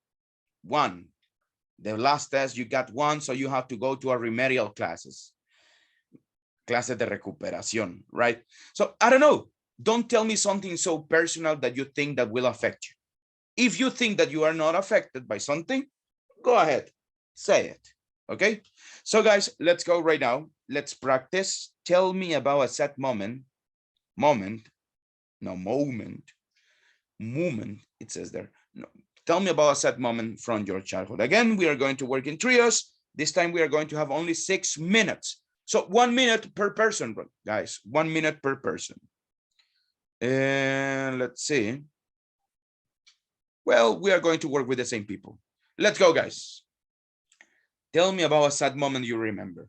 1. The last test, you got 1, so you have to go to a remedial classes de recuperación, right? So I don't know. Don't tell me something so personal that you think that will affect you. If you think that you are not affected by something, go ahead, say it, okay? So guys, let's go right now. Let's practice. Tell me about a sad moment, it says there. No. Tell me about a sad moment from your childhood. Again, we are going to work in trios. This time we are going to have only 6 minutes. So 1 minute per person, guys, 1 minute per person. And let's see. Well, we are going to work with the same people. Let's go, guys. Tell me about a sad moment you remember.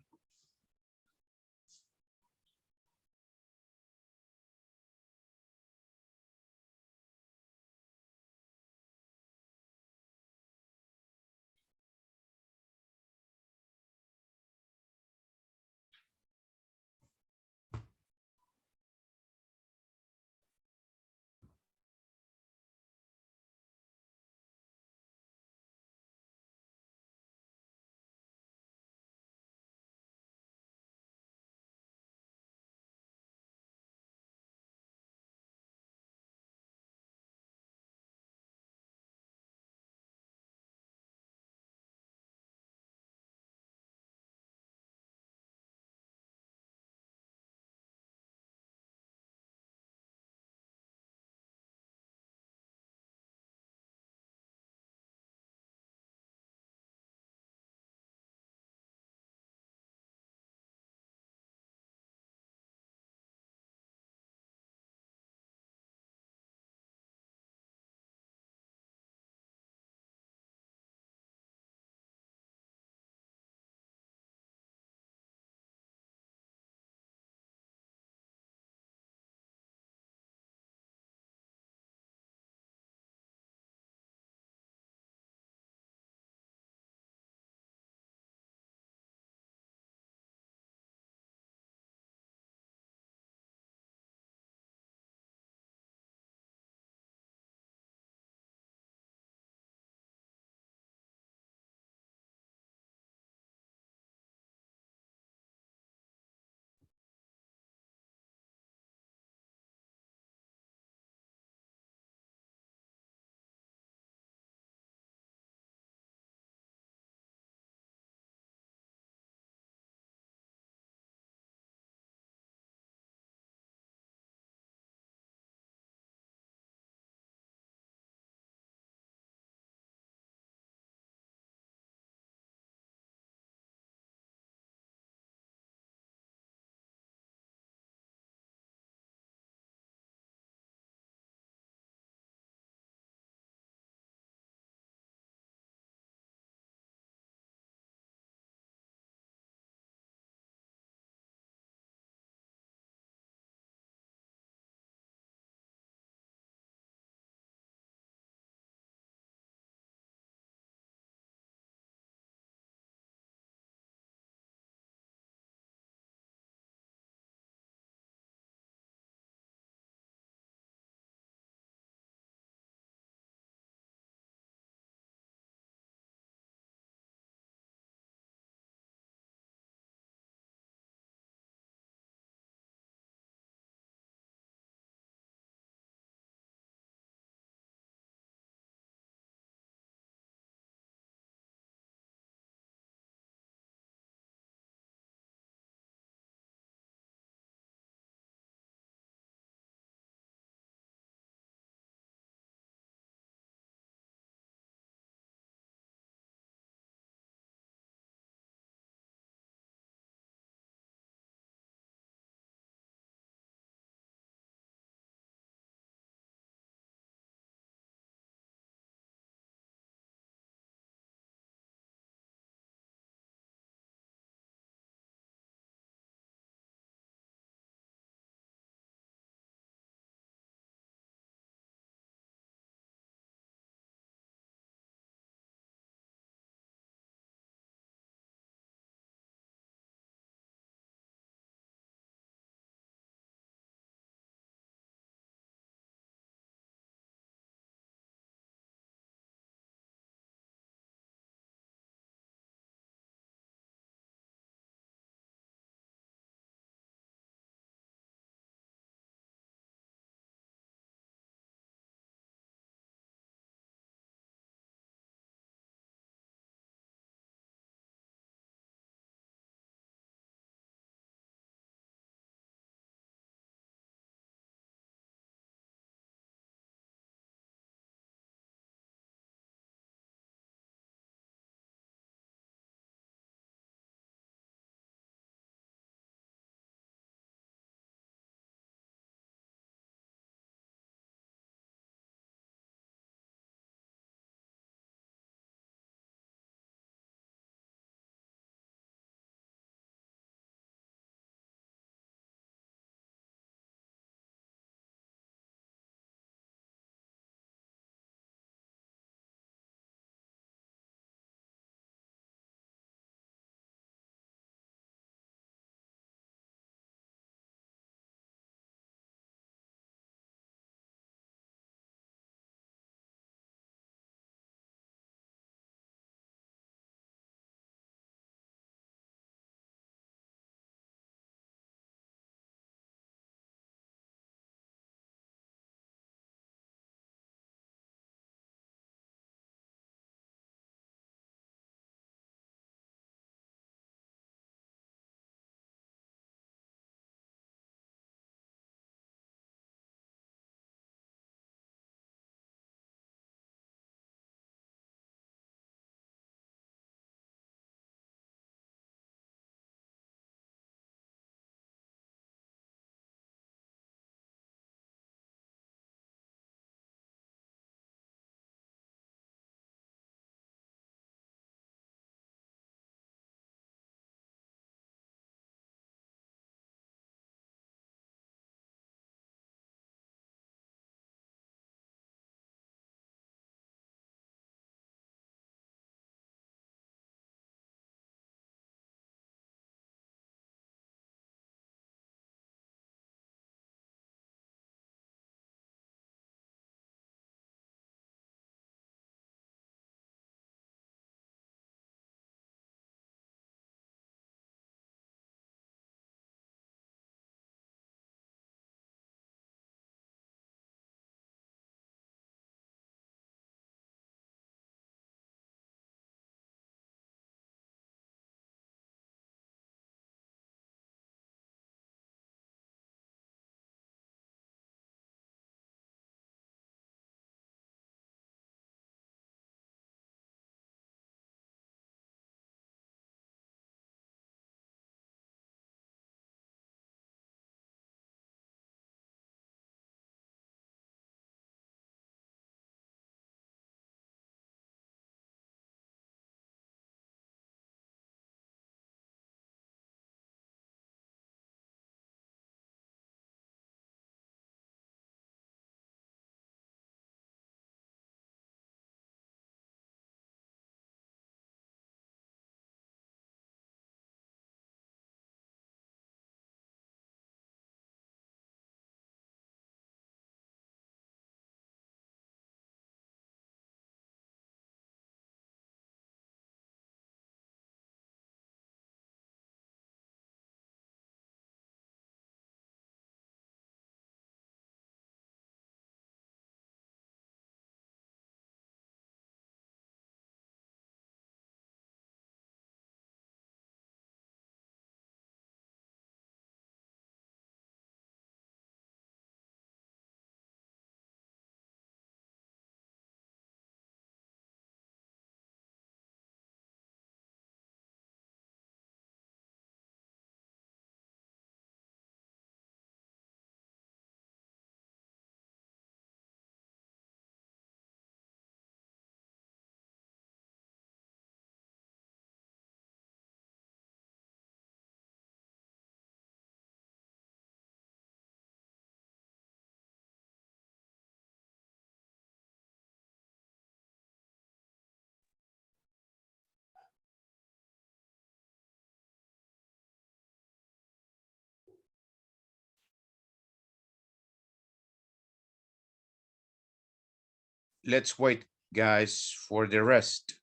Let's wait, guys, for the rest.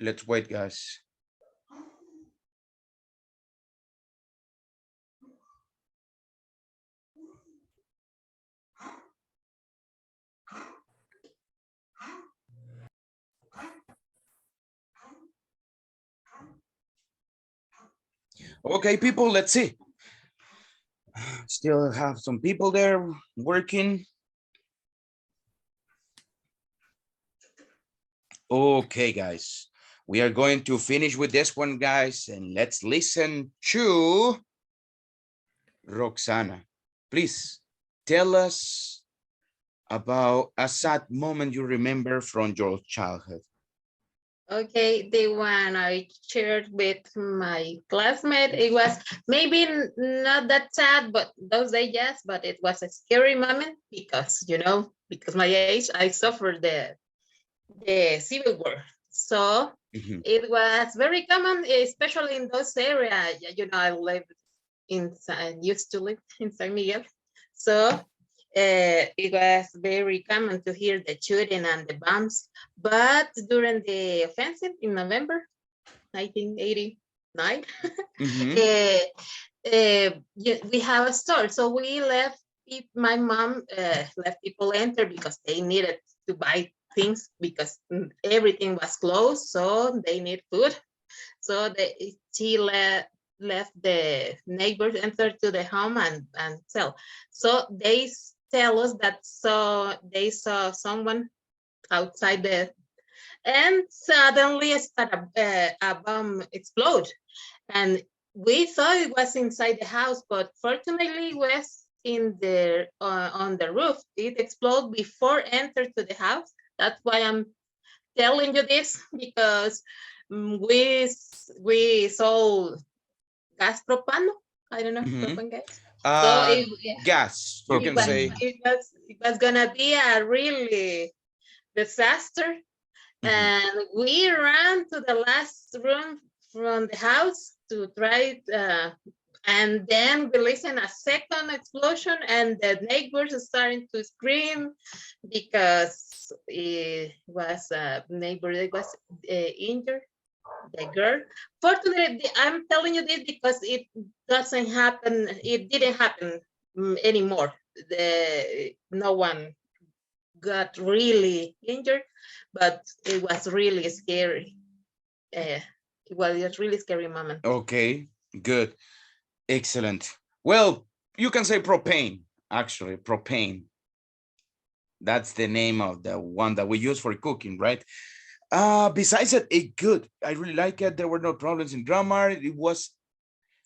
Let's wait, guys. Okay, people, let's see. Still have some people there working. Okay, guys, we are going to finish with this one, guys, and let's listen to Roxana. Please tell us about a sad moment you remember from your childhood.
Okay, the one I shared with my classmate, it was maybe not that sad, but those days, yes, but it was a scary moment because, because my age, I suffered the Civil War. So it was very common, especially in those areas. I lived used to live in San Miguel. So it was very common to hear the shooting and the bombs. But during the offensive in November 1989, we have a store. So we left, my mom left people enter because they needed to buy things because everything was closed. So they need food. So she left the neighbors enter to the home and sell. So they tell us that they saw someone outside and suddenly a bomb explode. And we thought it was inside the house, but fortunately it was on the roof. It exploded before enter to the house. That's why I'm telling you this, because we saw gas propano. I don't know, propane gas.
Gas, you can say.
It was gonna be a really disaster. And we ran to the last room from the house to try it, and then we listened a second explosion and the neighbors are starting to scream because it was a neighbor that was injured, the girl. Fortunately, I'm telling you this because it didn't happen anymore. No one got really injured, but it was really scary. It was a really scary moment.
Okay, good. Excellent. Well, you can say propane, actually, propane. That's the name of the one that we use for cooking, right? Besides that, good. I really like it. There were no problems in grammar. It was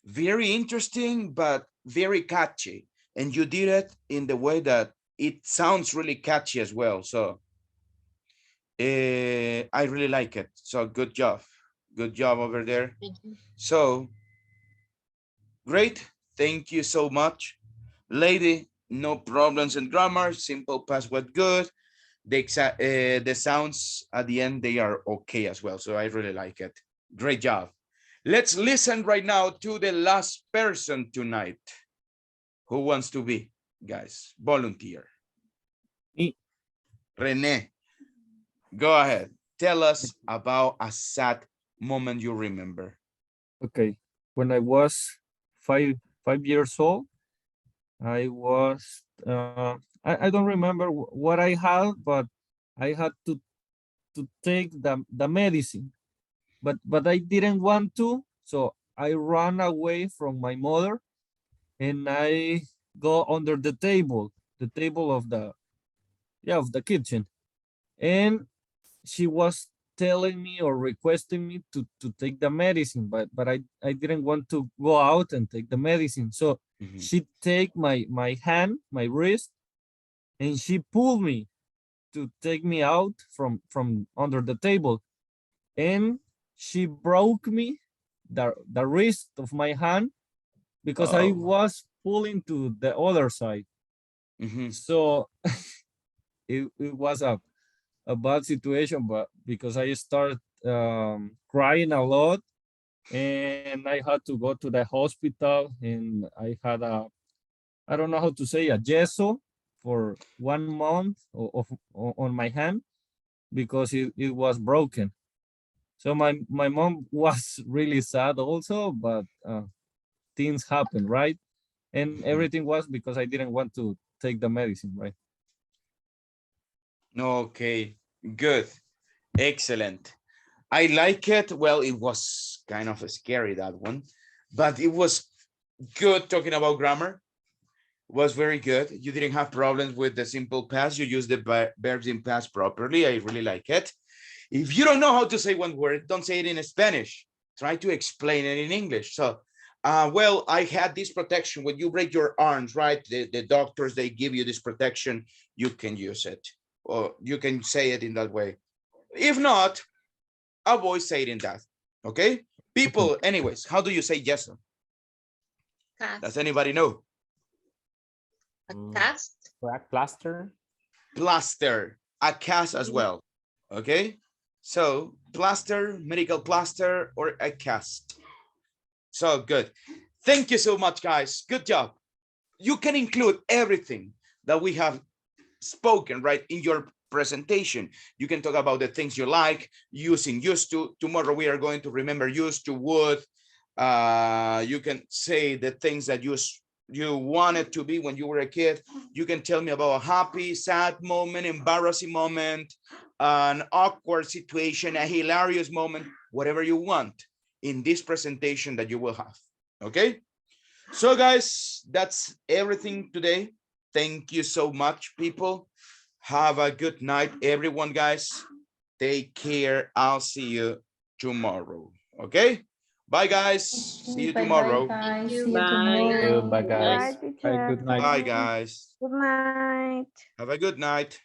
very interesting, but very catchy. And you did it in the way that it sounds really catchy as well. So I really like it. So good job. Good job over there. So great. Thank you so much. Lady, no problems in grammar. Simple past what good. The sounds at the end, they are okay as well. So I really like it. Great job. Let's listen right now to the last person tonight. Who wants to be, guys? Volunteer.
Me.
Rene, go ahead. Tell us about a sad moment you remember.
Okay, when I was five years old, I was I don't remember what I had, but I had to take the medicine, but I didn't want to, so I ran away from my mother and I go under the table of the kitchen, and she was telling me or requesting me to take the medicine, but I didn't want to go out and take the medicine. So she take my hand, my wrist, and she pulled me to take me out from under the table. And she broke me the wrist of my hand because I was pulling to the other side.
Mhm.
So it was a bad situation, but because I started crying a lot, and I had to go to the hospital, and I had I don't know how to say, a gesso for 1 month on my hand because it was broken. So my mom was really sad also, but things happen, right? And everything was because I didn't want to take the medicine, right?
Okay, good, excellent. I like it. Well, it was kind of scary, that one, but it was good talking about grammar. Was very good. You didn't have problems with the simple past. You used the verbs in past properly. I really like it. If you don't know how to say one word, don't say it in Spanish. Try to explain it in English. So, well, I had this protection. When you break your arms, right? The doctors, they give you this protection. You can use it, or you can say it in that way. If not, avoid saying that. Okay, people. Anyways, how do you say yes? Does anybody know?
Cast.
Plaster.
Plaster, a cast as well. Okay, so plaster, medical plaster, or a cast. So good. Thank you so much, guys. Good job. You can include everything that we have spoken, right, in your presentation. You can talk about the things you like, using used to. Tomorrow we are going to remember used to, would. You can say the things that you wanted to be when you were a kid. You can tell me about a happy, sad moment, embarrassing moment, an awkward situation, a hilarious moment, whatever you want in this presentation that you will have. Okay, so guys, that's everything today. Thank you so much, people. Have a good night, everyone, guys. Take care. I'll see you tomorrow. Okay, bye, guys. See you
Bye bye,
tomorrow.
guys. See you
Bye.
tomorrow.
Bye,
Bye,
guys.
good night.
Bye, guys.
Good night.
Have a good night.